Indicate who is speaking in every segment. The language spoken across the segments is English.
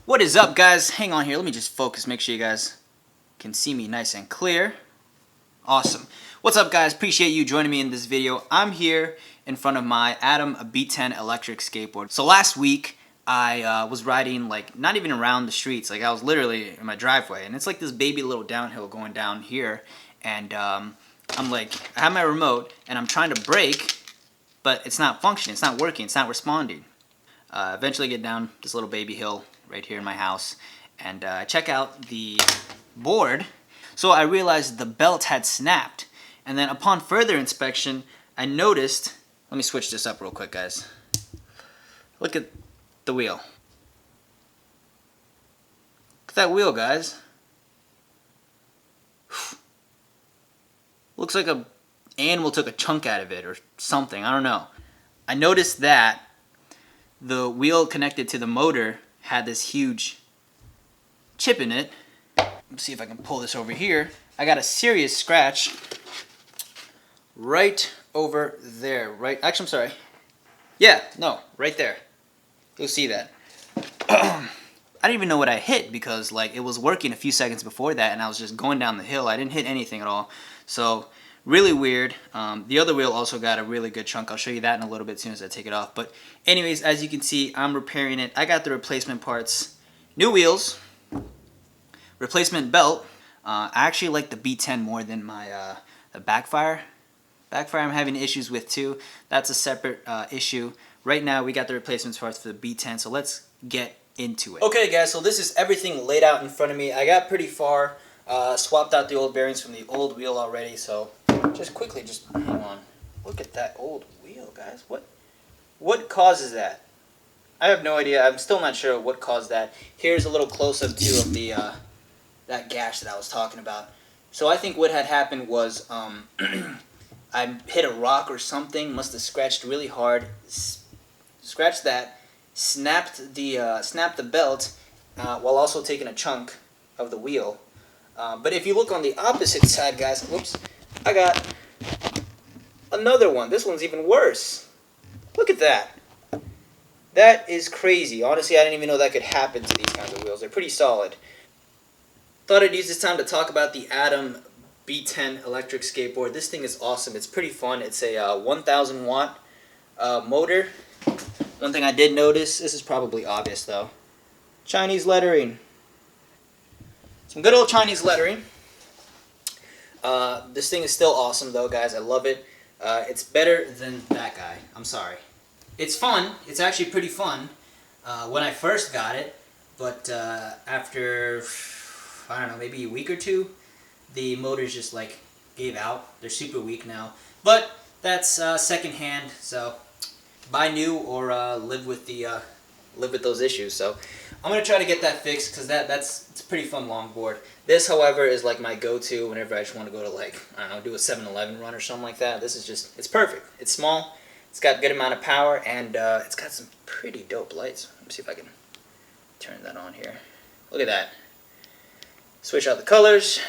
Speaker 1: What is up, guys? Hang on here. Let me just focus. Make sure you guys can see me nice and clear. Awesome. What's up, guys? Appreciate you joining me in this video. I'm here in front of my ATOM B.10 Electric Skateboard. So last week, I was riding, like, not even around the streets. Like, I was literally in my driveway. And it's like this baby little downhill going down here. And I'm like, I have my remote, and I'm trying to brake, but it's not functioning. It's not working. It's not responding. Eventually get down this little baby hill right here in my house, and check out the board. So I realized the belt had snapped, and then upon further inspection, I noticed, let me switch this up real quick, guys. Look at the wheel. Look at that wheel, guys. Looks like a animal took a chunk out of it or something, I don't know. I noticed that the wheel connected to the motor had this huge chip in it. Let's see if I can pull this over here. I got a serious scratch right over there. Actually, I'm sorry. Yeah, no, right there. You'll see that. I didn't even know what I hit because, like, it was working a few seconds before that, and I was just going down the hill. I didn't hit anything at all. So really weird. The other wheel also got a really good chunk. I'll show you that in a little bit as soon as I take it off. But anyways, as you can see, I'm repairing it. I got the replacement parts. New wheels. Replacement belt. I actually like the B10 more than my the backfire. Backfire I'm having issues with too. That's a separate issue. Right now we got the replacement parts for the B10, so let's get into it. Okay, guys, so this is everything laid out in front of me. I got pretty far. Swapped out the old bearings from the old wheel already, so just quickly, just hang on. Look at that old wheel, guys. What causes that? I have no idea. I'm still not sure what caused that. Here's a little close-up too of the that gash that I was talking about. So I think what had happened was I hit a rock or something. Must have scratched really hard. Scratched that. Snapped the belt while also taking a chunk of the wheel. But if you look on the opposite side, guys, whoops, I got another one. This one's even worse. Look at that. That is crazy. Honestly, I didn't even know that could happen to these kinds of wheels. They're pretty solid. Thought I'd use this time to talk about the ATOM B10 Electric Skateboard. This thing is awesome. It's pretty fun. It's a 1,000 watt motor. One thing I did notice, this is probably obvious though, Chinese lettering. Some good old Chinese lettering. This thing is still awesome though, guys. I love it. It's better than that guy. I'm sorry. It's fun. It's actually pretty fun when I first got it. But after, I don't know, maybe a week or two, the motors just like gave out. They're super weak now. But that's secondhand, so buy new or live with those issues. So I'm gonna try to get that fixed because it's a pretty fun longboard. This, however, is like my go-to whenever I just want to go to, like, I don't know, do a 7-Eleven run or something like that. This is just, it's perfect. It's small, it's got a good amount of power, and it's got some pretty dope lights. Let me see if I can turn that on here. Look at that. Switch out the colors.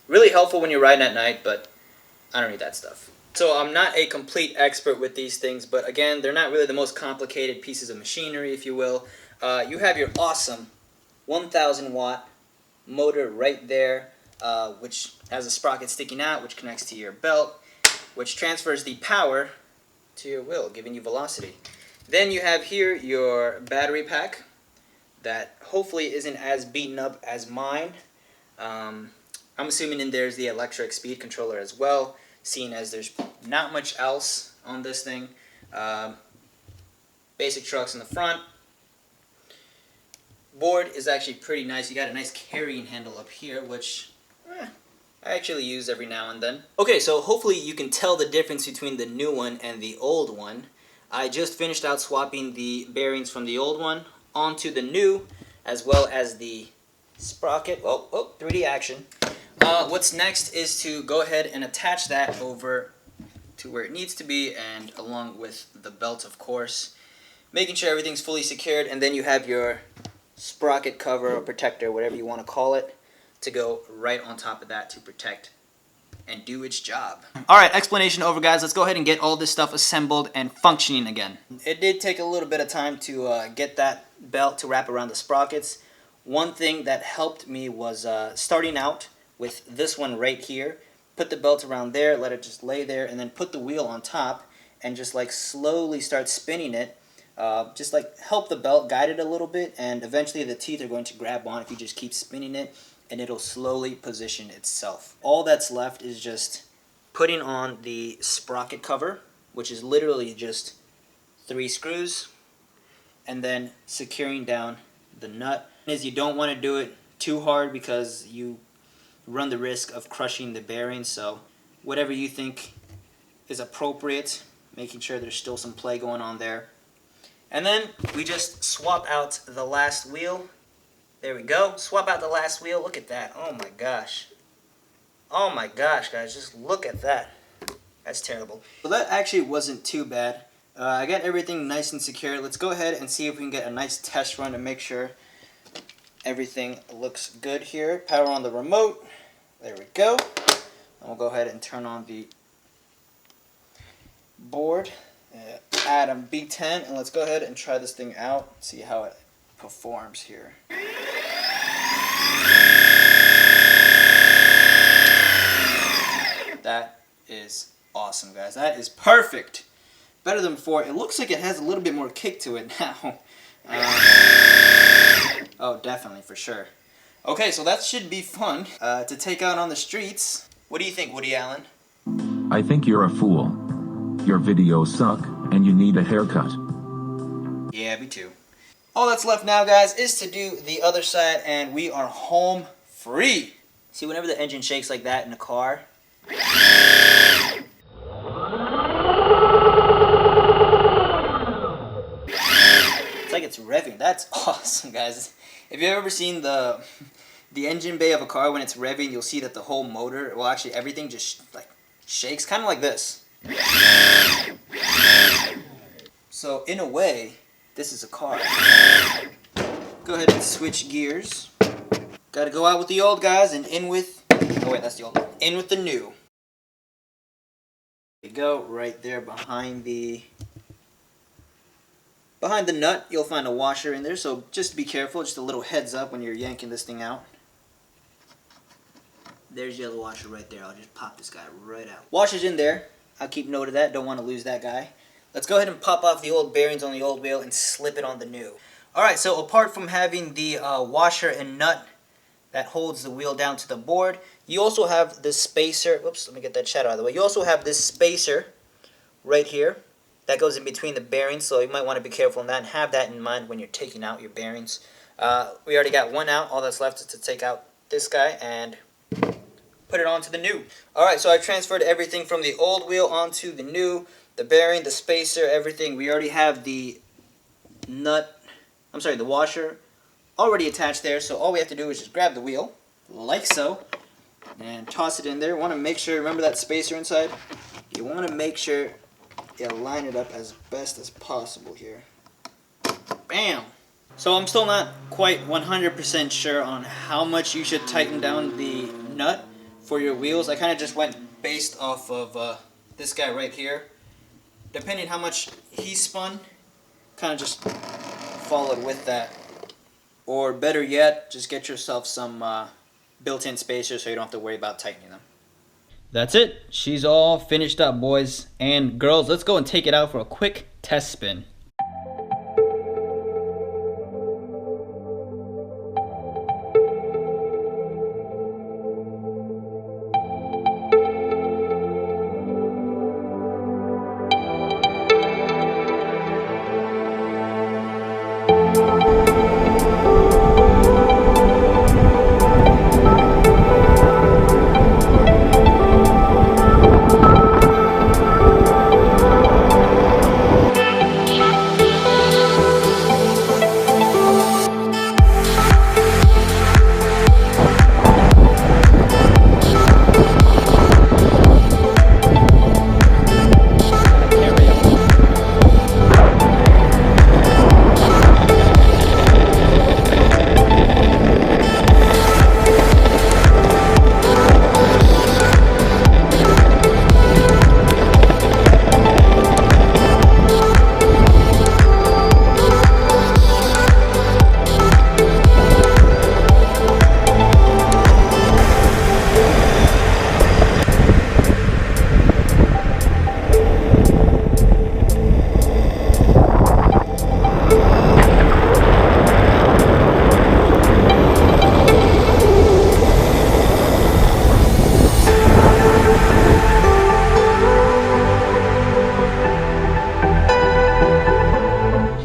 Speaker 1: Really helpful when you're riding at night, but I don't need that stuff. So I'm not a complete expert with these things, but again, they're not really the most complicated pieces of machinery, if you will. You have your awesome 1,000 watt motor right there, which has a sprocket sticking out, which connects to your belt, which transfers the power to your wheel, giving you velocity. Then you have here your battery pack that hopefully isn't as beaten up as mine. I'm assuming in there's the electric speed controller as well, seeing as there's not much else on this thing. Basic trucks in the front. Board is actually pretty nice. You got a nice carrying handle up here, which I actually use every now and then. Okay, so hopefully you can tell the difference between the new one and the old one. I just finished out swapping the bearings from the old one onto the new, as well as the sprocket. Oh, 3D action. What's next is to go ahead and attach that over to where it needs to be, and along with the belt, of course. Making sure everything's fully secured, and then you have your sprocket cover or protector, whatever you want to call it, to go right on top of that to protect and do its job. Alright, explanation over, guys. Let's go ahead and get all this stuff assembled and functioning again. It did take a little bit of time to get that belt to wrap around the sprockets. One thing that helped me was starting out with this one right here. Put the belt around there, let it just lay there, and then put the wheel on top and just like slowly start spinning it. Just like help the belt guide it a little bit, and eventually the teeth are going to grab on if you just keep spinning it, and it'll slowly position itself. All that's left is just putting on the sprocket cover, which is literally just 3 screws, and then securing down the nut. You don't want to do it too hard because you run the risk of crushing the bearings, so whatever you think is appropriate, making sure there's still some play going on there. And then we just swap out the last wheel. There we go. Swap out the last wheel. Look at that. Oh my gosh. Oh my gosh, guys. Just look at that. That's terrible. So that actually wasn't too bad. I got everything nice and secure. Let's go ahead and see if we can get a nice test run to make sure everything looks good here. Power on the remote. There we go. And we'll go ahead and turn on the board. ATOM B10, and let's go ahead and try this thing out, see how it performs here. That is awesome, guys. That is perfect. Better than before. It looks like it has a little bit more kick to it now. Oh, definitely, for sure. Okay, so that should be fun to take out on the streets. What do you think, Woody Allen?
Speaker 2: I think you're a fool. Your videos suck, and you need a haircut.
Speaker 1: Yeah, me too. All that's left now, guys, is to do the other side, and we are home free. See, whenever the engine shakes like that in a car, it's like it's revving. That's awesome, guys. If you've ever seen the engine bay of a car when it's revving, you'll see that the whole motor, well, actually everything just like shakes, kind of like this. So in a way, this is a car. Go ahead and switch gears. Gotta go out with the old, guys, and in with, oh wait, that's the old, in with the new. There you go, right there behind the nut, you'll find a washer in there, so just be careful, just a little heads up when you're yanking this thing out. There's your other washer right there. I'll just pop this guy right out. Washer's in there. I'll keep note of that. Don't want to lose that guy. Let's go ahead and pop off the old bearings on the old wheel and slip it on the new. Alright, so apart from having the washer and nut that holds the wheel down to the board, you also have this spacer. Whoops, let me get that shadow out of the way. You also have this spacer right here that goes in between the bearings, so you might want to be careful on that and have that in mind when you're taking out your bearings. We already got one out. All that's left is to take out this guy and put it onto the new. Alright, so I transferred everything from the old wheel onto the new. The bearing, the spacer, everything. We already have the the washer already attached there. So all we have to do is just grab the wheel, like so, and toss it in there. Want to make sure, remember that spacer inside? You want to make sure you line it up as best as possible here. Bam! So I'm still not quite 100% sure on how much you should tighten down the nut for your wheels. I kind of just went based off of this guy right here. Depending how much he spun, kind of just followed with that. Or better yet, just get yourself some built-in spacers so you don't have to worry about tightening them. That's it. She's all finished up, boys and girls. Let's go and take it out for a quick test spin.